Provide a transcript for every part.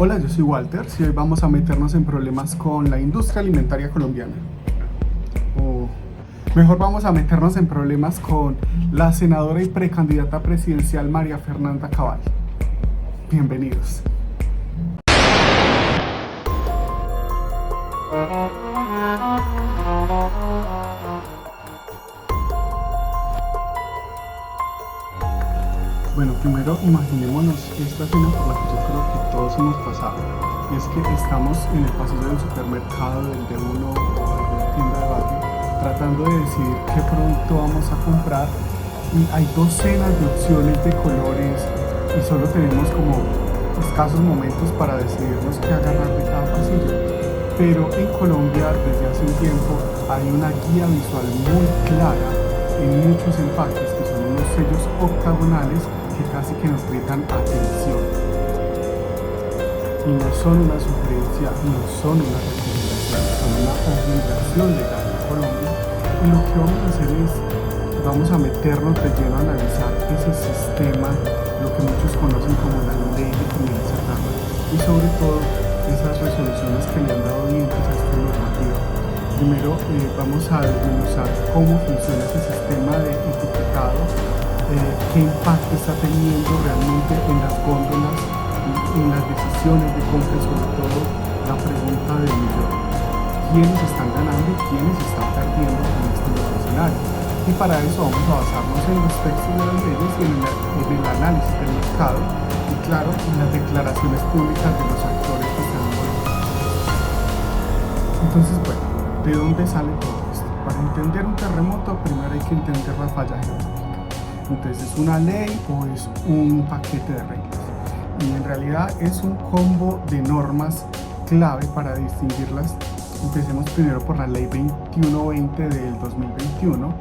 Hola, yo soy Walter y hoy vamos a meternos en problemas con la industria alimentaria colombiana. O mejor vamos a meternos en problemas con la senadora y precandidata presidencial María Fernanda Cabal. Bienvenidos. Bueno, primero imaginémonos esta escena por la que yo creo que todos hemos pasado. Y es que estamos en el pasillo del supermercado, del D1 o alguna tienda de barrio, tratando de decidir qué producto vamos a comprar. Y hay docenas de opciones de colores y solo tenemos como escasos momentos para decidirnos qué agarrar de cada pasillo. Pero en Colombia desde hace un tiempo hay una guía visual muy clara en muchos empaques que son unos sellos octagonales que casi que nos gritan atención. Y no son una sugerencia, no son una recomendación, son una obligación legal en Colombia. Y lo que vamos a hacer es, vamos a meternos de lleno a analizar ese sistema, lo que muchos conocen como la ley de comida chatarra, y sobre todo esas resoluciones que le han dado dientes a esta normativa. Primero vamos a desmenuzar cómo funciona ese sistema de etiquetado, qué impacto está teniendo realmente en las góndolas, en las decisiones de compra y sobre todo la pregunta del millón. ¿Quiénes están ganando y quiénes están perdiendo en este nuevo escenario? Y para eso vamos a basarnos en los textos de las leyes y en el análisis del mercado y claro, en las declaraciones públicas de los actores que están involucrados. Entonces, bueno, ¿de dónde sale todo esto? Para entender un terremoto, primero hay que entender la falla geológica. Entonces, ¿es una ley o es un paquete de reglas? Y en realidad es un combo de normas clave para distinguirlas. Empecemos primero por la ley 2120 del 2021.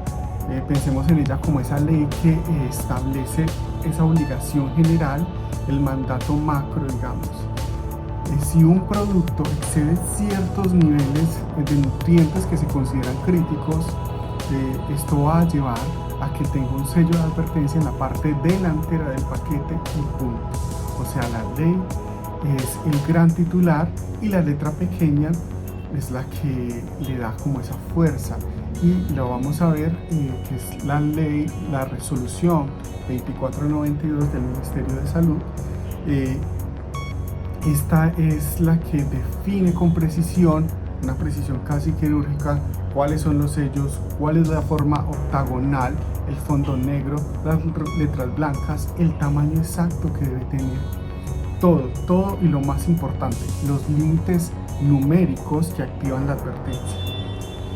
Pensemos en ella como esa ley que establece esa obligación general, el mandato macro, digamos. Si un producto excede ciertos niveles de nutrientes que se consideran críticos, esto va a llevar a que tenga un sello de advertencia en la parte delantera del paquete y punto. O sea, la ley es el gran titular y la letra pequeña es la que le da como esa fuerza. Y lo vamos a ver, que es la ley, la resolución 2492 del Ministerio de Salud. Esta es la que define con precisión, una precisión casi quirúrgica, cuáles son los sellos, cuál es la forma octagonal, el fondo negro, las letras blancas, el tamaño exacto que debe tener, todo y lo más importante, los límites numéricos que activan la advertencia.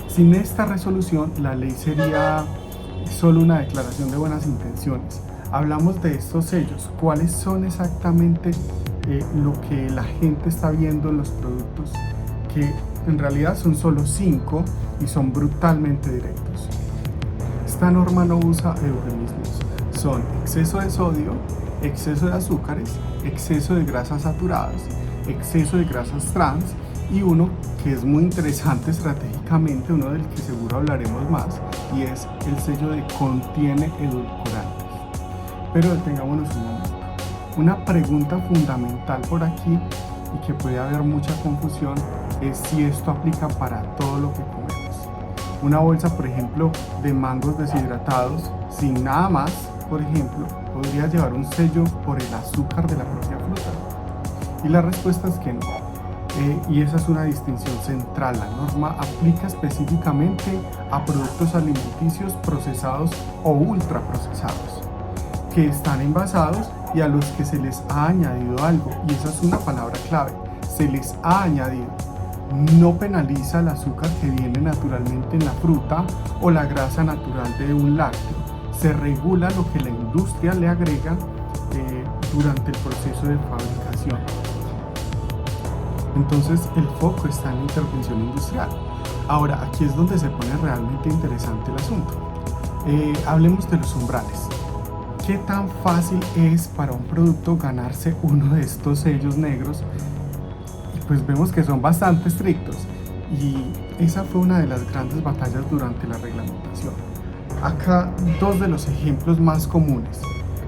Sin esta resolución, la ley sería solo una declaración de buenas intenciones. Hablamos de estos sellos, cuáles son exactamente lo que la gente está viendo en los productos, que en realidad son solo 5 y son brutalmente directos. Esta norma no usa eufemismos, son exceso de sodio, exceso de azúcares, exceso de grasas saturadas, exceso de grasas trans y uno que es muy interesante estratégicamente, uno del que seguro hablaremos más, y es el sello de contiene edulcorantes. Pero detengámonos un momento. Una pregunta fundamental por aquí y que puede haber mucha confusión es si esto aplica para todo lo que comemos. Una bolsa, por ejemplo, de mangos deshidratados sin nada más, por ejemplo, podría llevar un sello por el azúcar de la propia fruta. Y la respuesta es que no. Y esa es una distinción central. La norma aplica específicamente a productos alimenticios procesados o ultraprocesados, que están envasados y a los que se les ha añadido algo, y esa es una palabra clave, se les ha añadido. No penaliza el azúcar que viene naturalmente en la fruta o la grasa natural de un lácteo. Se regula lo que la industria le agrega durante el proceso de fabricación. Entonces el foco está en la intervención industrial. Ahora, aquí es donde se pone realmente interesante el asunto. Hablemos de los umbrales. ¿Qué tan fácil es para un producto ganarse uno de estos sellos negros? Pues vemos que son bastante estrictos y esa fue una de las grandes batallas durante la reglamentación. Acá dos de los ejemplos más comunes.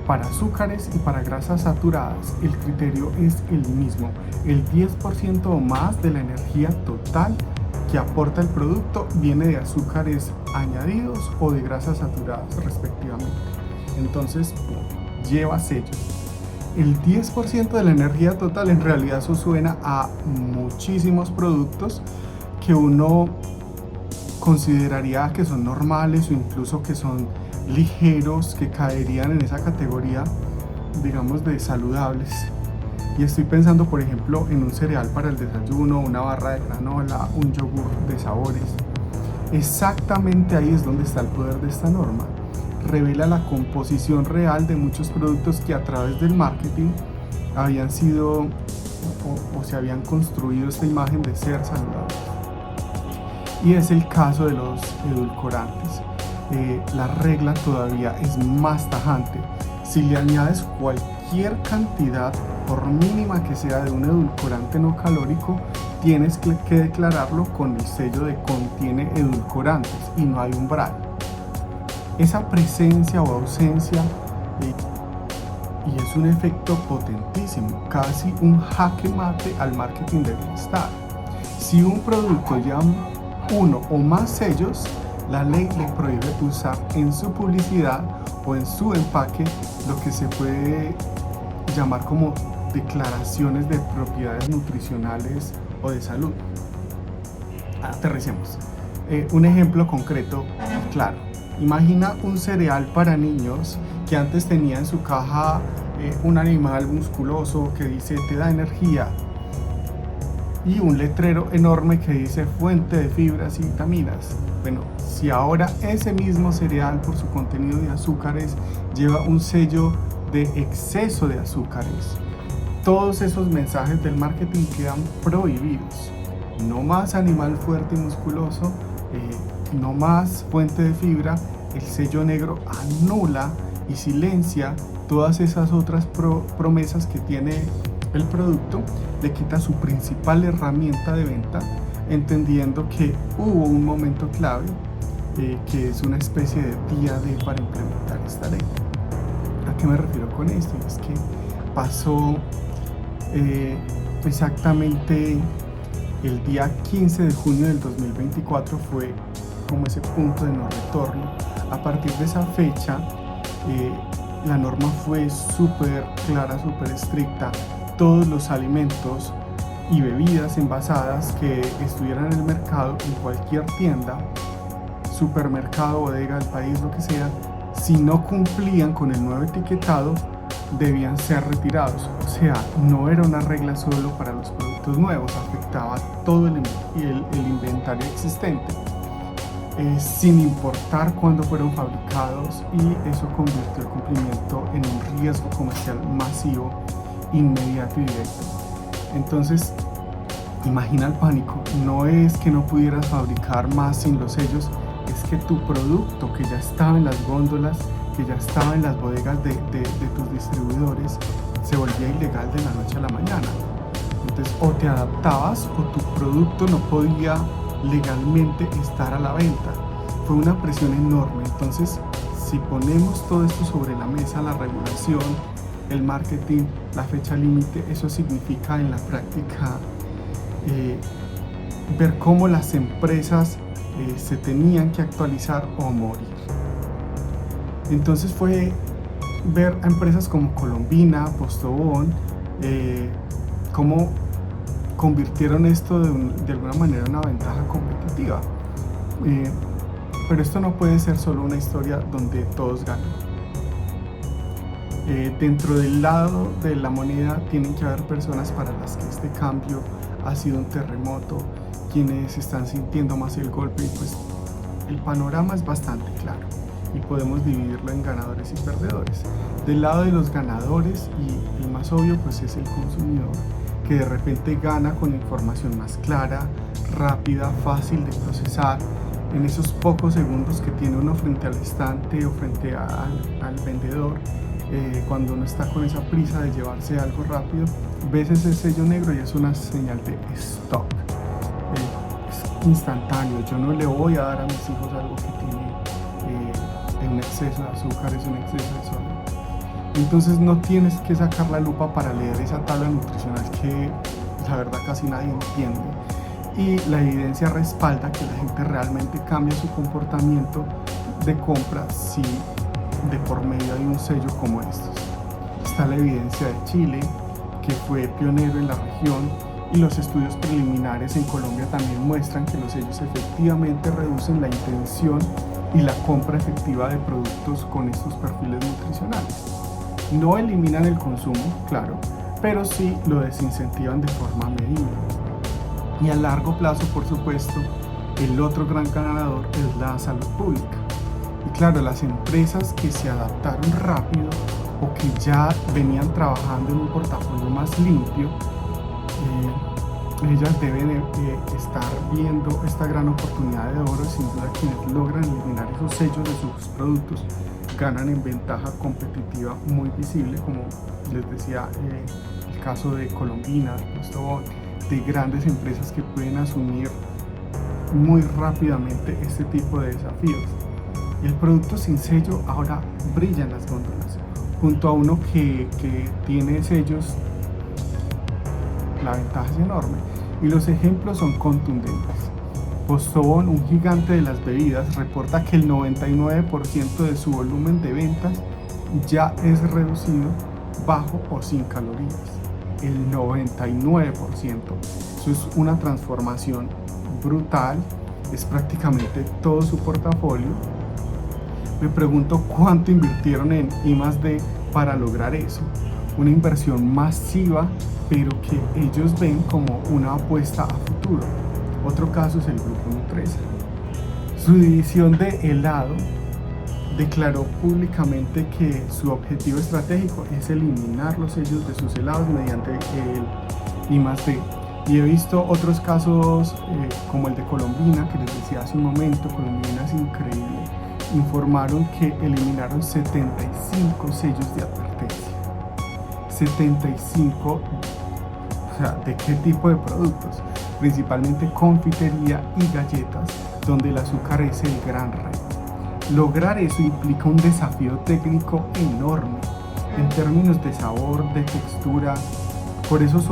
Para azúcares y para grasas saturadas, el criterio es el mismo. El 10% o más de la energía total que aporta el producto viene de azúcares añadidos o de grasas saturadas respectivamente. Entonces, lleva sello. El 10% de la energía total, en realidad eso suena a muchísimos productos que uno consideraría que son normales o incluso que son ligeros, que caerían en esa categoría, digamos, de saludables. Y estoy pensando, por ejemplo, en un cereal para el desayuno, una barra de granola, un yogur de sabores. Exactamente ahí es donde está el poder de esta norma. Revela la composición real de muchos productos que a través del marketing habían sido o se habían construido esta imagen de ser saludables. Y es el caso de los edulcorantes. La regla todavía es más tajante. Si le añades cualquier cantidad, por mínima que sea, de un edulcorante no calórico, tienes que declararlo con el sello de contiene edulcorantes y no hay umbral. Esa presencia o ausencia y es un efecto potentísimo, casi un jaque mate al marketing de bienestar. Si un producto lleva uno o más sellos, la ley le prohíbe usar en su publicidad o en su empaque lo que se puede llamar como declaraciones de propiedades nutricionales o de salud. Aterricemos. Un ejemplo concreto, claro. Imagina un cereal para niños que antes tenía en su caja un animal musculoso que dice te da energía y un letrero enorme que dice fuente de fibras y vitaminas. Bueno, si ahora ese mismo cereal por su contenido de azúcares lleva un sello de exceso de azúcares, todos esos mensajes del marketing quedan prohibidos. No más animal fuerte y musculoso, no más fuente de fibra. El sello negro anula y silencia todas esas otras promesas que tiene el producto, le quita su principal herramienta de venta, entendiendo que hubo un momento clave, que es una especie de día D para implementar esta ley. ¿A qué me refiero con esto? Es que pasó exactamente el día 15 de junio del 2024 fue como ese punto de no retorno. A partir de esa fecha, la norma fue súper clara, súper estricta. Todos los alimentos y bebidas envasadas que estuvieran en el mercado, en cualquier tienda, supermercado, bodega del país, lo que sea, si no cumplían con el nuevo etiquetado, debían ser retirados. O sea, no era una regla solo para los productos nuevos, afectaba todo el inventario existente, sin importar cuándo fueron fabricados, y eso convirtió el cumplimiento en un riesgo comercial masivo, inmediato y directo. Entonces, imagina el pánico. No es que no pudieras fabricar más sin los sellos, es que tu producto, que ya estaba en las góndolas, que ya estaba en las bodegas de tus distribuidores, se volvía ilegal de la noche a la mañana. Entonces, o te adaptabas o tu producto no podía legalmente estar a la venta. Fue una presión enorme. Entonces, si ponemos todo esto sobre la mesa, la regulación, el marketing, la fecha límite, eso significa en la práctica ver cómo las empresas se tenían que actualizar o morir. Entonces fue ver a empresas como Colombina, Postobón, cómo convirtieron esto de alguna manera en una ventaja competitiva. Pero esto no puede ser solo una historia donde todos ganan. Dentro del lado de la moneda tienen que haber personas para las que este cambio ha sido un terremoto, quienes están sintiendo más el golpe, y pues el panorama es bastante claro y podemos dividirlo en ganadores y perdedores. Del lado de los ganadores, y el más obvio, pues es el consumidor, que de repente gana con información más clara, rápida, fácil de procesar, en esos pocos segundos que tiene uno frente al estante o frente al vendedor. Cuando uno está con esa prisa de llevarse algo rápido, ves ese sello negro y es una señal de stop. Es instantáneo. Yo no le voy a dar a mis hijos algo que tiene un exceso de azúcar, es un exceso de sodio. Entonces no tienes que sacar la lupa para leer esa tabla nutricional que la verdad casi nadie entiende. Y la evidencia respalda que la gente realmente cambia su comportamiento de compra si de por medio hay un sello como estos. Está la evidencia de Chile, que fue pionero en la región, y los estudios preliminares en Colombia también muestran que los sellos efectivamente reducen la intención y la compra efectiva de productos con estos perfiles nutricionales. No eliminan el consumo, claro, pero sí lo desincentivan de forma medida. Y a largo plazo, por supuesto, el otro gran ganador es la salud pública. Y claro, las empresas que se adaptaron rápido o que ya venían trabajando en un portafolio más limpio, ellas deben estar viendo esta gran oportunidad de oro. Sin duda, quienes logran eliminar esos sellos de sus productos ganan en ventaja competitiva muy visible, como les decía, el caso de Colombina, de Postobón, de grandes empresas que pueden asumir muy rápidamente este tipo de desafíos. El producto sin sello ahora brilla en las góndolas, junto a uno que tiene sellos. La ventaja es enorme y los ejemplos son contundentes. Postobón, un gigante de las bebidas, reporta que el 99% de su volumen de ventas ya es reducido bajo o sin calorías. El 99%. Eso es una transformación brutal, es prácticamente todo su portafolio. Me pregunto cuánto invirtieron en I+D para lograr eso. Una inversión masiva, pero que ellos ven como una apuesta a futuro. Otro caso es el Grupo Nutresa. Su división de helado declaró públicamente que su objetivo estratégico es eliminar los sellos de sus helados mediante el I+D. Y he visto otros casos como el de Colombina, que les decía hace un momento. Colombina es increíble. Informaron que eliminaron 75 sellos de advertencia. 75, o sea, ¿de qué tipo de productos? Principalmente confitería y galletas, donde el azúcar es el gran reto. Lograr eso implica un desafío técnico enorme en términos de sabor, de textura. Por eso en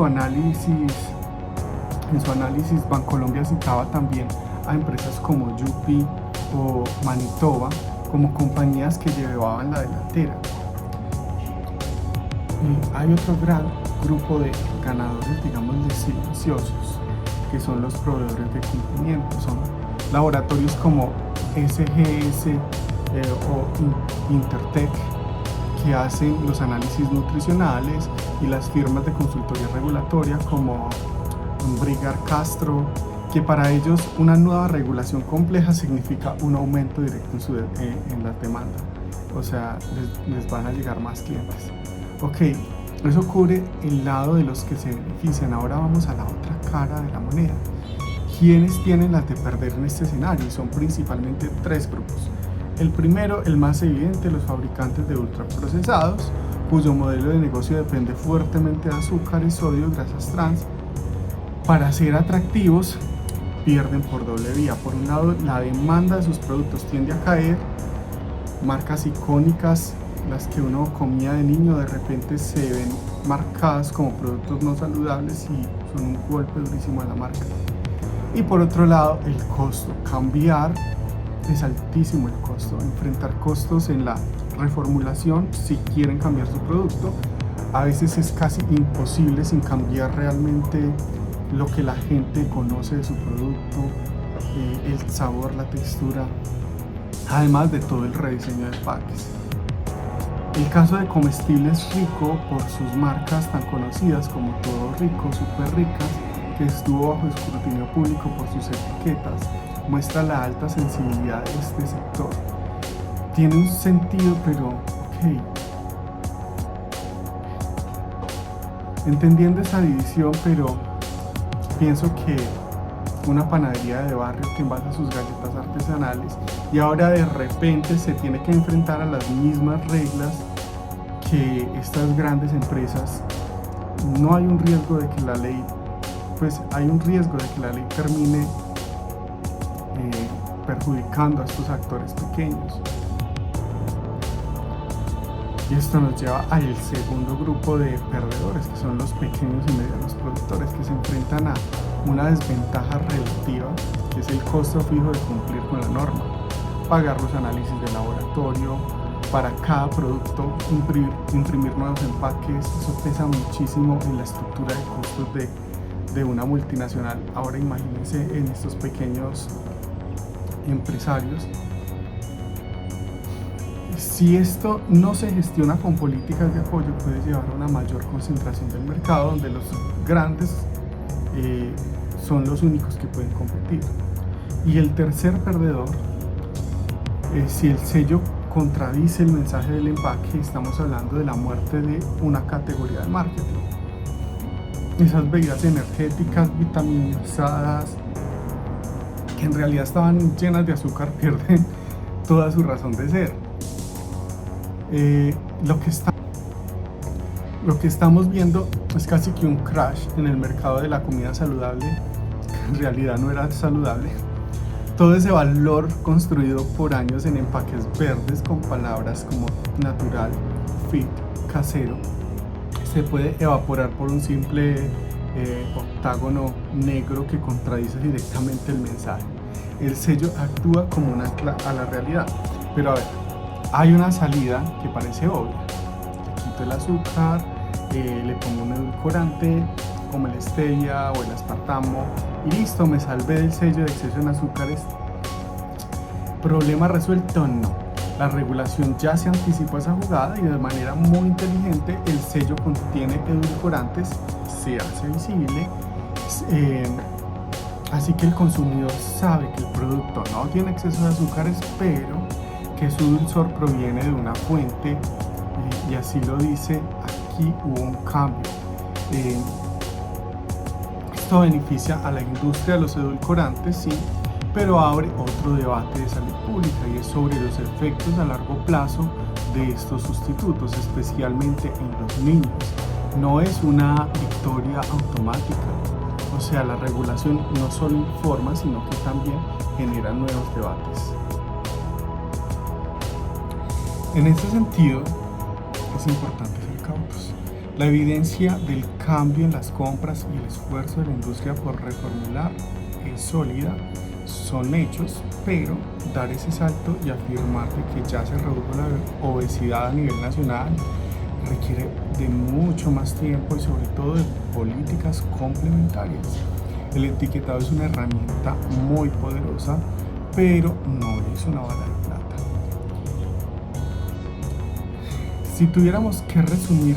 su análisis Bancolombia citaba también a empresas como Yupi o Manitoba como compañías que llevaban la delantera. Y hay otro gran grupo de ganadores, digamos, de silenciosos, que son los proveedores de cumplimiento. Son laboratorios como SGS o Intertech, que hacen los análisis nutricionales, y las firmas de consultoría regulatoria como Brigar Castro, que para ellos una nueva regulación compleja significa un aumento directo en las demandas. O sea, les van a llegar más clientes. Ok, eso cubre el lado de los que se benefician. Ahora vamos a la otra cara de la moneda. ¿Quiénes tienen las de perder en este escenario? Son principalmente tres grupos. El primero, el más evidente, los fabricantes de ultraprocesados, cuyo modelo de negocio depende fuertemente de azúcares, sodio y grasas trans. Para ser atractivos, pierden por doble vía. Por un lado, la demanda de sus productos tiende a caer. Marcas icónicas, las que uno comía de niño, de repente se ven marcadas como productos no saludables y son un golpe durísimo a la marca. Y por otro lado, el costo. Cambiar es altísimo, el costo. Enfrentar costos en la reformulación, si quieren cambiar su producto, a veces es casi imposible sin cambiar realmente lo que la gente conoce de su producto, el sabor, la textura, además de todo el rediseño de empaques. El caso de Comestibles Rico, por sus marcas tan conocidas como Todo Rico, Super Ricas, que estuvo bajo escrutinio público por sus etiquetas, muestra la alta sensibilidad de este sector. Tiene un sentido, pero ok. Entendiendo esa división, pero pienso que una panadería de barrio que envasa sus galletas artesanales y ahora de repente se tiene que enfrentar a las mismas reglas que estas grandes empresas, no hay un riesgo de que la ley, hay un riesgo de que la ley termine perjudicando a estos actores pequeños. Y esto nos lleva al segundo grupo de perdedores, que son los pequeños y medianos productores, que se enfrentan a una desventaja relativa, que es el costo fijo de cumplir con la norma, pagar los análisis de laboratorio, para cada producto imprimir nuevos empaques. Eso pesa muchísimo en la estructura de costos de una multinacional. Ahora imagínense en estos pequeños empresarios. Si esto no se gestiona con políticas de apoyo, puede llevar a una mayor concentración del mercado, donde los grandes son los únicos que pueden competir. Y el tercer perdedor, si el sello contradice el mensaje del empaque, estamos hablando de la muerte de una categoría de marketing. Esas bebidas energéticas vitaminizadas, que en realidad estaban llenas de azúcar, pierden toda su razón de ser. Lo que estamos viendo es casi que un crash en el mercado de la comida saludable, que en realidad no era saludable. Todo ese valor construido por años en empaques verdes con palabras como natural, fit, casero, se puede evaporar por un simple octágono negro que contradice directamente el mensaje. El sello actúa como un ancla a la realidad. Pero a ver, hay una salida que parece obvia. Le quito el azúcar, le pongo un edulcorante como el stevia o el aspartamo y listo, me salvé del sello de exceso en azúcares. ¿Problema resuelto? No. La regulación ya se anticipó a esa jugada y de manera muy inteligente el sello contiene edulcorantes, se hace visible, así que el consumidor sabe que el producto no tiene exceso de azúcares, pero que su dulzor proviene de una fuente, y así lo dice, aquí hubo un cambio. Esto beneficia a la industria de los edulcorantes, sí, pero abre otro debate de salud pública y es sobre los efectos a largo plazo de estos sustitutos, especialmente en los niños. No es una victoria automática, o sea, la regulación no solo informa, sino que también genera nuevos debates. En este sentido, es importante ser cautos. La evidencia del cambio en las compras y el esfuerzo de la industria por reformular es sólida, son hechos, pero dar ese salto y afirmar que ya se redujo la obesidad a nivel nacional requiere de mucho más tiempo y sobre todo de políticas complementarias. El etiquetado es una herramienta muy poderosa, pero no es una bala de plata. Si tuviéramos que resumir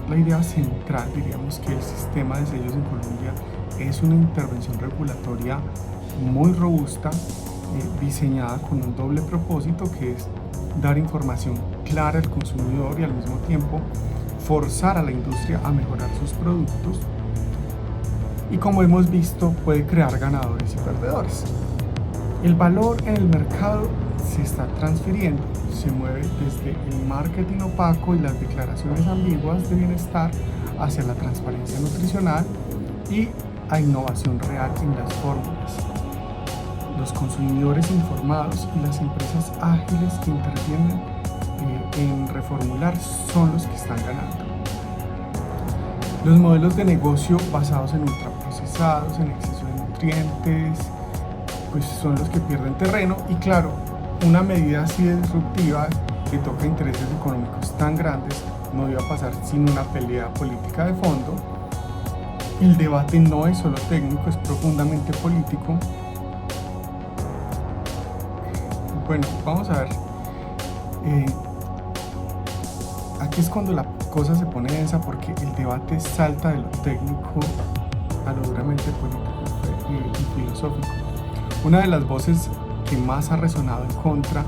la idea central, diríamos que el sistema de sellos en Colombia es una intervención regulatoria muy robusta, diseñada con un doble propósito, que es dar información clara al consumidor y al mismo tiempo forzar a la industria a mejorar sus productos, y como hemos visto puede crear ganadores y perdedores. El valor en el mercado se está transfiriendo, se mueve desde el marketing opaco y las declaraciones ambiguas de bienestar hacia la transparencia nutricional y a innovación real en las fórmulas. Los consumidores informados y las empresas ágiles que intervienen en reformular son los que están ganando. Los modelos de negocio basados en ultraprocesados, en exceso de nutrientes, pues son los que pierden terreno. Y claro, una medida así de disruptiva que toca intereses económicos tan grandes no iba a pasar sin una pelea política de fondo. El debate no es solo técnico, es profundamente político. Bueno, vamos a ver. Aquí es cuando la cosa se pone densa, porque el debate salta de lo técnico a lo duramente político y filosófico. Una de las voces que más ha resonado en contra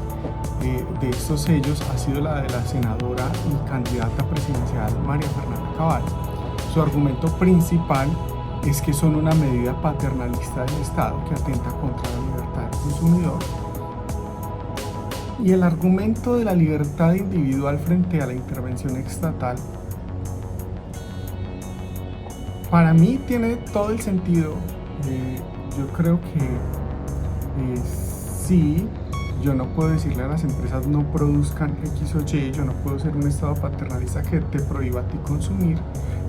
de estos sellos ha sido la de la senadora y candidata presidencial María Fernanda Cabal. Su argumento principal es que son una medida paternalista del Estado que atenta contra la libertad del consumidor. Y el argumento de la libertad individual frente a la intervención estatal, para mí tiene todo el sentido. Yo creo que sí, Yo no puedo decirle a las empresas no produzcan X o Y, yo no puedo ser un estado paternalista que te prohíba a ti consumir,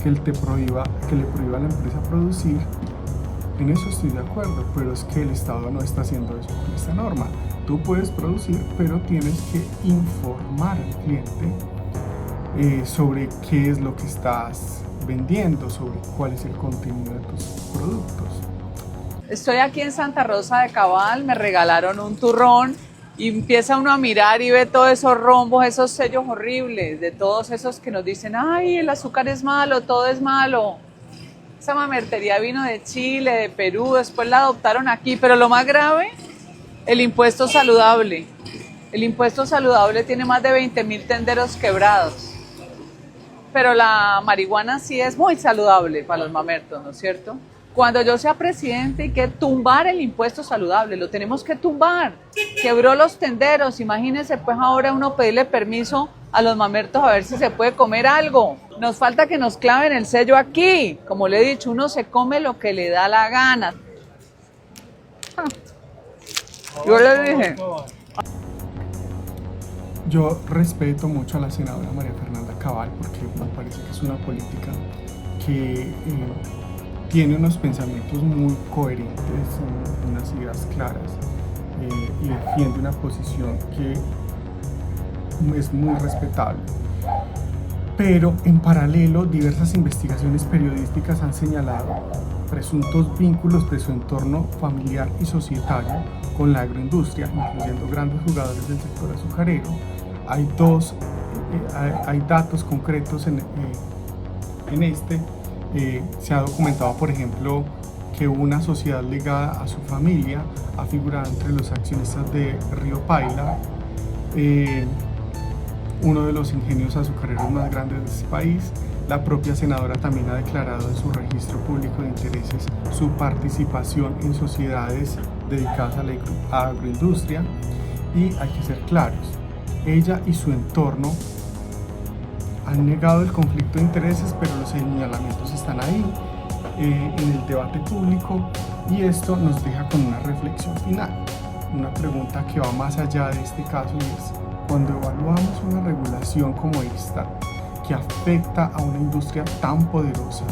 que le prohíba a la empresa producir. En eso estoy de acuerdo, pero es que el Estado no está haciendo eso con esta norma. Tú puedes producir, pero tienes que informar al cliente sobre qué es lo que estás vendiendo, sobre cuál es el contenido de tus productos. Estoy aquí en Santa Rosa de Cabal, me regalaron un turrón y empieza uno a mirar y ve todos esos rombos, esos sellos horribles, de todos esos que nos dicen, ay, el azúcar es malo, todo es malo. Esa mamertería vino de Chile, de Perú, después la adoptaron aquí, pero lo más grave, el impuesto saludable. El impuesto saludable tiene más de 20.000 tenderos quebrados. Pero la marihuana sí es muy saludable para los mamertos, ¿no es cierto? Cuando yo sea presidente hay que tumbar el impuesto saludable, lo tenemos que tumbar. Quebró los tenderos, imagínense pues ahora uno pedirle permiso a los mamertos a ver si se puede comer algo. Nos falta que nos claven el sello aquí. Como le he dicho, uno se come lo que le da la gana. Yo le dije. Yo respeto mucho a la senadora María Fernanda Cabal porque me parece que es una política que tiene unos pensamientos muy coherentes, unas ideas claras y defiende una posición que es muy respetable. Pero en paralelo, diversas investigaciones periodísticas han señalado presuntos vínculos de su entorno familiar y societario con la agroindustria, incluyendo grandes jugadores del sector azucarero. Hay datos concretos en este. Se ha documentado, por ejemplo, que una sociedad ligada a su familia ha figurado entre los accionistas de Río Paila, uno de los ingenios azucareros más grandes de este país. La propia senadora también ha declarado en su registro público de intereses su participación en sociedades dedicadas a la agroindustria. Y hay que ser claros, ella y su entorno han negado el conflicto de intereses, pero los señalamientos están ahí en el debate público, y esto nos deja con una reflexión final, una pregunta que va más allá de este caso, y es: cuando evaluamos una regulación como esta, que afecta a una industria tan poderosa,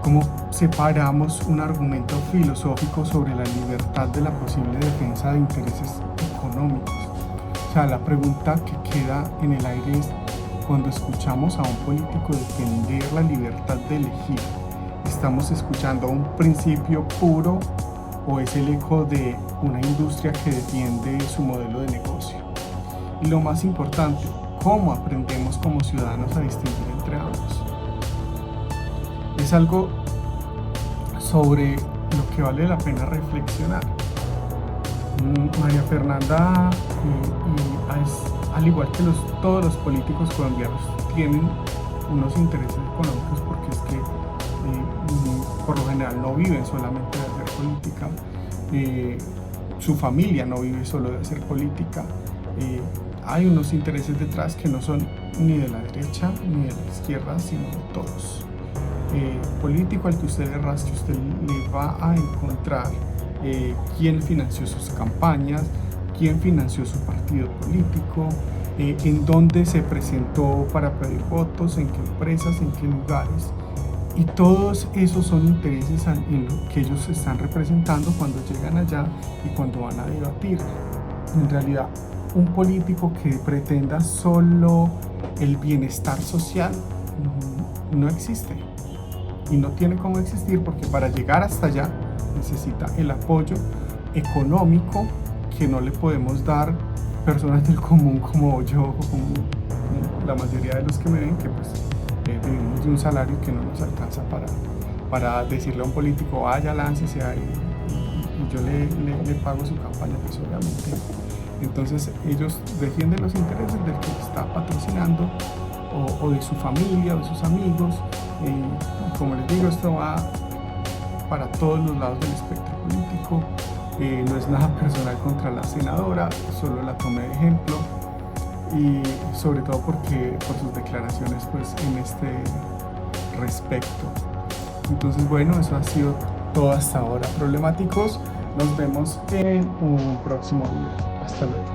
¿cómo separamos un argumento filosófico sobre la libertad de la posible defensa de intereses económicos? O sea, la pregunta que queda en el aire es: cuando escuchamos a un político defender la libertad de elegir, ¿estamos escuchando un principio puro o es el eco de una industria que defiende su modelo de negocio? Y lo más importante, ¿cómo aprendemos como ciudadanos a distinguir entre ambos? Es algo sobre lo que vale la pena reflexionar. María Fernanda, al igual que todos los políticos colombianos, tienen unos intereses económicos, porque es que por lo general no viven solamente de hacer política, su familia no vive solo de hacer política, hay unos intereses detrás que no son ni de la derecha ni de la izquierda, sino de todos. Político al que usted le rasque, usted le va a encontrar quién financió sus campañas, quién financió su partido político, en dónde se presentó para pedir votos, en qué empresas, en qué lugares. Y todos esos son intereses en lo que ellos están representando cuando llegan allá y cuando van a debatir. En realidad, un político que pretenda solo el bienestar social no existe. Y no tiene cómo existir, porque para llegar hasta allá necesita el apoyo económico que no le podemos dar personas del común como yo, como la mayoría de los que me ven, que pues vivimos de un salario que no nos alcanza para decirle a un político: vaya, láncese ahí y yo le pago su campaña, pues obviamente. Entonces ellos defienden los intereses del que está patrocinando, o de su familia o de sus amigos. Como les digo, esto va para todos los lados del espectro político. No es nada personal contra la senadora, solo la tomé de ejemplo, y sobre todo porque por sus declaraciones pues en este respecto. Entonces, bueno, eso ha sido todo hasta ahora, problemáticos. Nos vemos en un próximo video. Hasta luego.